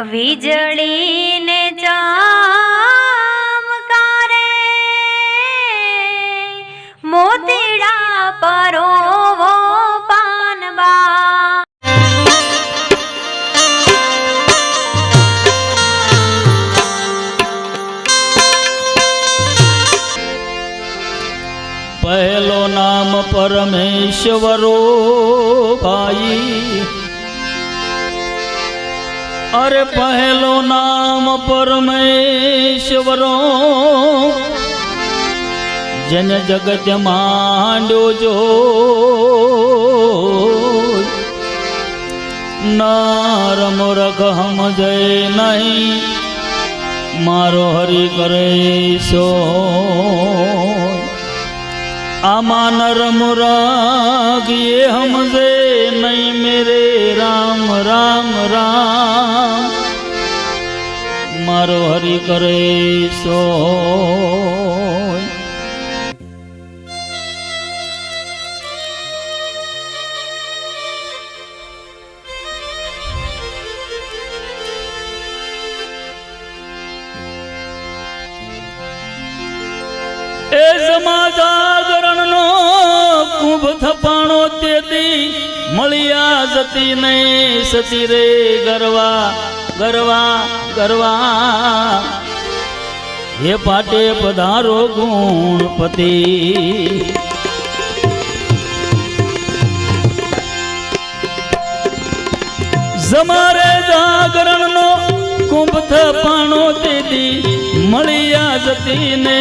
વીજળી ને ચમકારે મોતીડા પરોવો પાનબા પહેલો નામ પરમેશ્વરો ભાઈ, અરે પહેલો નામ પરમેશ્વરો, જેને જગત માંડ્યો જો નર મૂરખ સમજે નહીં, મારો હરિ કરે સો આમાં નર મૂરખ એ સમજે નહીં, મેરે રામ રામ રામ મારો હરિ કરે સો। એ સમાજાગરણ નો કુંભ થપાણો તેથી મળ્યા જતી ને સતી રે ગરવા ગરવા ગરવા, હે પાટે પધારો ગુણપતિ। જમારે જાગરણ નો કુંભ થપાણો તેથી મળ્યા જતી ને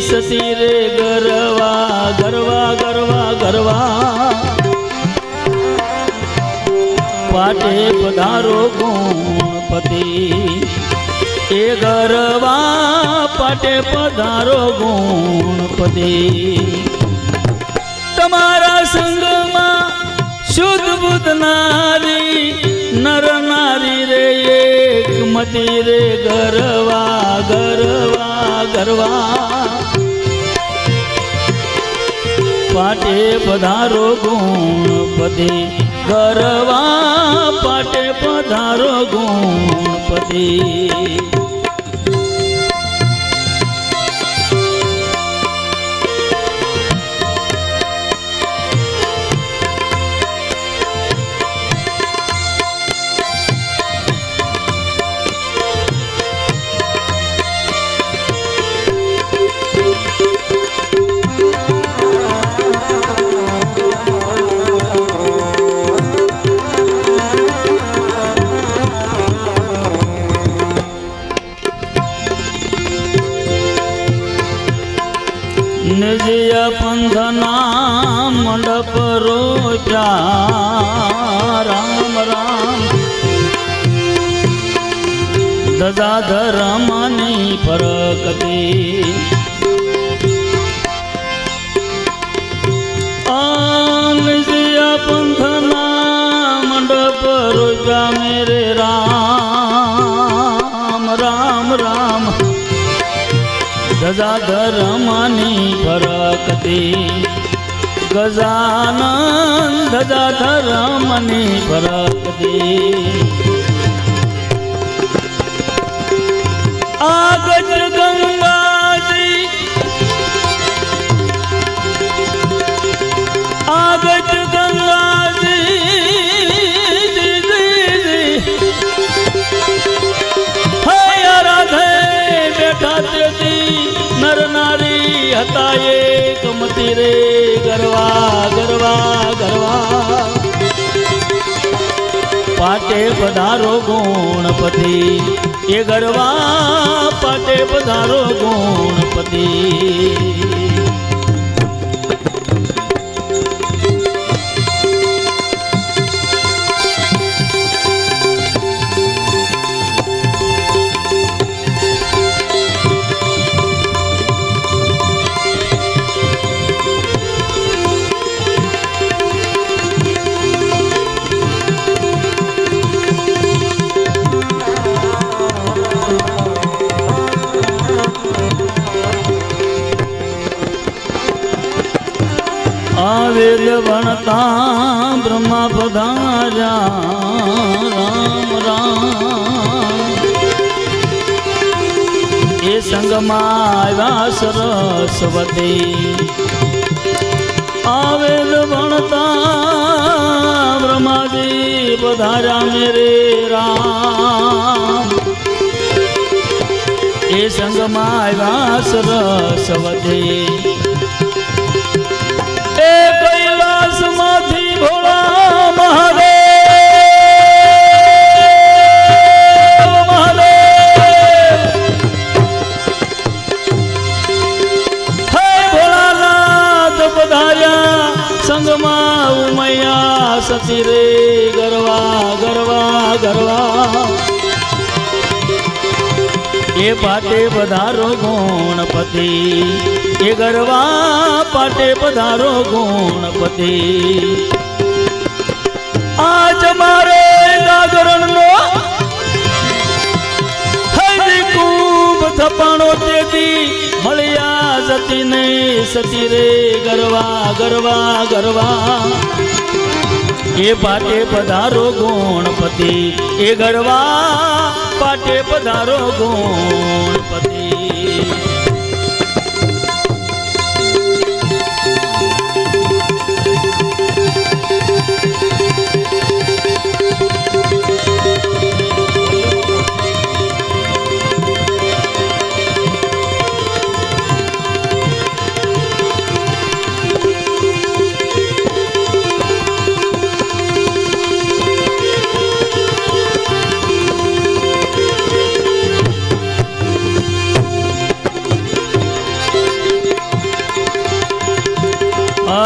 સતી રે ગરવા ગરવા ગરવા ગરવા, પાટે પધારો ગુણપતિ। એ ગરવા પાટે પધારો ગુણપતિ। તમારા સંગમાં શુદ્ધ બુદ્ધ નારી નર નારી રે એક મતી રે ગરવા ગરવા ગરવા, પાટે પધારો ગુણપતિ। ગરવા પાટે પધારો ગુણપતિ। નિજય પંથના મંડપ રોપ્યા રામ રામ, ધજા ધર્મની ફરકતી। નિજય પંથના મંડપ રોપ્યા મેરે રામ રામ રામ, ધજા ધર્મની ફરકતી। ગજાનન ધજા ધર્મની ફરકતી। આગજ ગંગાજી આગજ ગંગાજી હૈ રાધે બેઠા તેથી નર નારી હતા એક મતી રે ગરવા ગરવા ગરવા, પાટે પધારો ગુણપતિ। એ ગરવા પાટે પધારો ગુણપતિ। વેદ ભણતા બ્રહ્મા પધાર્યા રામ રામ, સંગમાં આવ્યા સરસ્વતી આવેલ ભણતા બ્રહ્માજી પધાર્યા મેરે રામ એ સંગમાં આવ્યા સરસ્વતી એ કૈલાસમાંથી ભોળા મહાદેવ સંગમાં ઉમૈયા સતી રે ગરવા ગરવા ગરવા એ પાટે પધારો ગુણપતિ એ ગરવા પાટે પધારો ગુણપતિ આજ મારે જાગરણનો હૈદી કુંભ થપાણો તેથી મળ્યા સતી ને સતી રે ગરવા ગરવા ગરવા એ પાટે પધારો ગુણપતિ એ ગરવા પાટે પધારો ગુણપતિ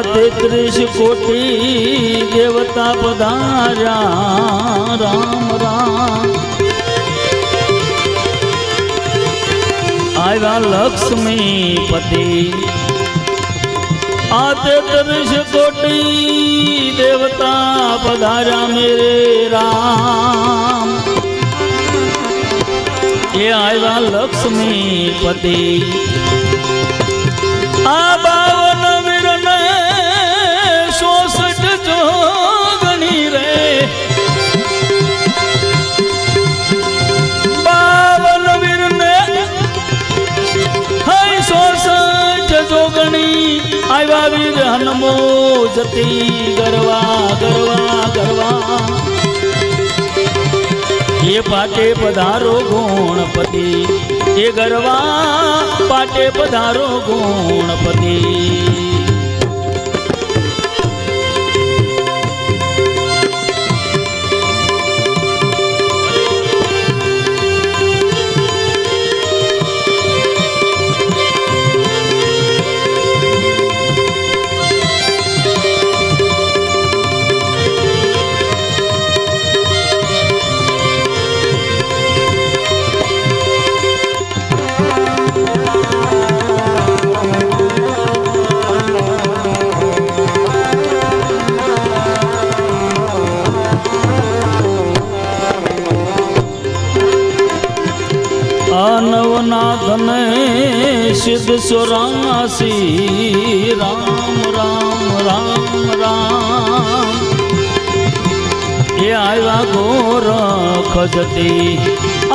तेत्रीस कोटि देवता पधार्या राम राम आया लक्ष्मी पति आ 33 कोटि देवता पधार्या मेरे राम ये आया लक्ष्मी पति आ 52 वीरने 64 जोगणी रे 52 वीरने 64 जोगणी आया वीर हनुमो जती गरवा गरवा गरवा ये पाटे पधारो गुणपति ये गरवा पाटे पधारो गुणपति नवनाथने सिद्ध 84 राम राम राम राम ये आया गोरख जती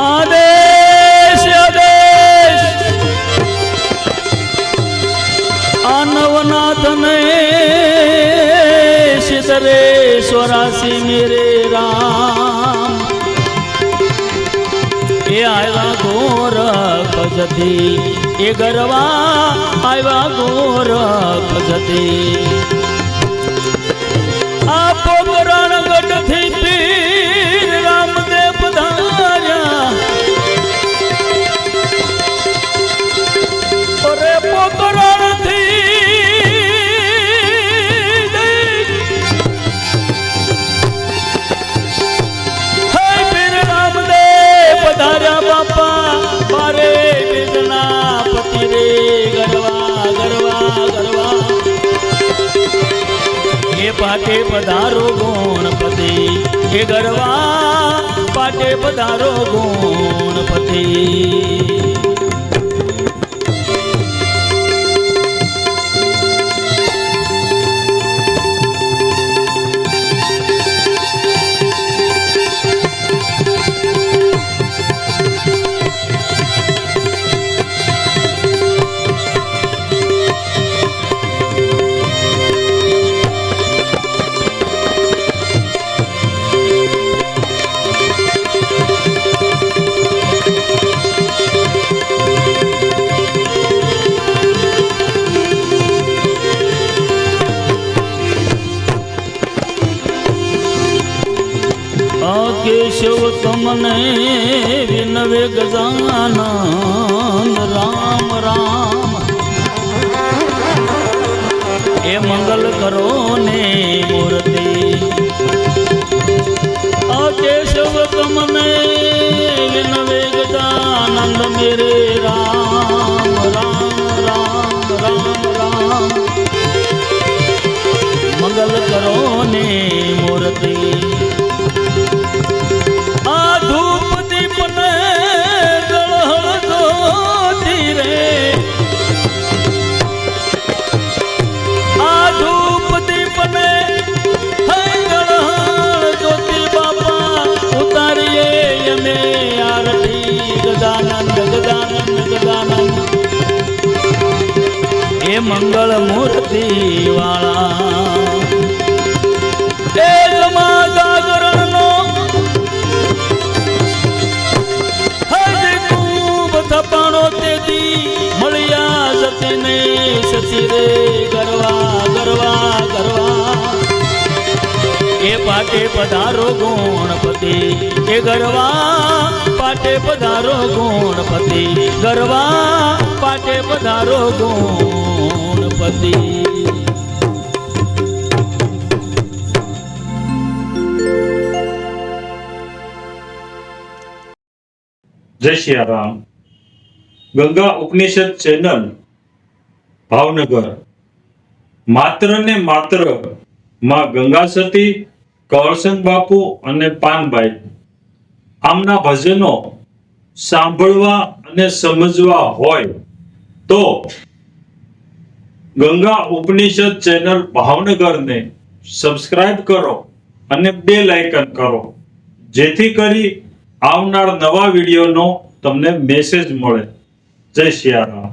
आदेश आदेश नवनाथने सिद्ध रे 84 मेरे राम ये आया गोरख जती ये गरवा आया गोरख जती आपो करणगढ़ थी पीर रामदेव पधार्या अरे पोकरण थी पधार्या बापा मारे वेदना पति रे गरवा गरवा गरवा ये पाटे पधारो गुणपति ये गरवा पाटे पधारो गुणपति તમને વિનવે ગજાનંદ રામ રામ એ મંગલ કરો ને મૂર્તિ આ કેશવ તમને વિનવે ગજાનંદ મેરે રામ રામ રામ રામ રામ મંગલ કરો ને મૂર્તિ આ ધૂપ દીપ ને જળહળ જ્યોતિ રે આ ધૂપ દીપ ને જળહળ જ્યોતિ બાપા ઉતારીએ અમે આરતી ગજાનંદ ગજાનંદ ગજાનંદ એ મંગળ મૂર્તિ વાળા એ જમા જાગરણનો હજ ખૂબ થપાણો તેથી મળ્યા સતીને સતી રે ગરવા ગરવા ગરવા એ પાટે પધારો ગુણપતિ એ ગરવા પાટે પધારો ગુણપતિ ગરવા પાટે પધારો ગુણપતિ જય સિયારામ. ગંગા ઉપનિષદ ચેનલ ભાવનગર માત્ર ને માત્ર માં ગંગા સતી, કવરસન બાપુ અને પાનબાઈ આમના ભજનો સાંભળવા અને સમજવા હોય તો ગંગા ઉપનિષદ ચેનલ ભાવનગરને સબસ્ક્રાઇબ કરો અને બેલ આઇકન કરો, જેથી કરી આવનાર નવા વિડીયોનો તમને મેસેજ મળે. જય સિયારામ.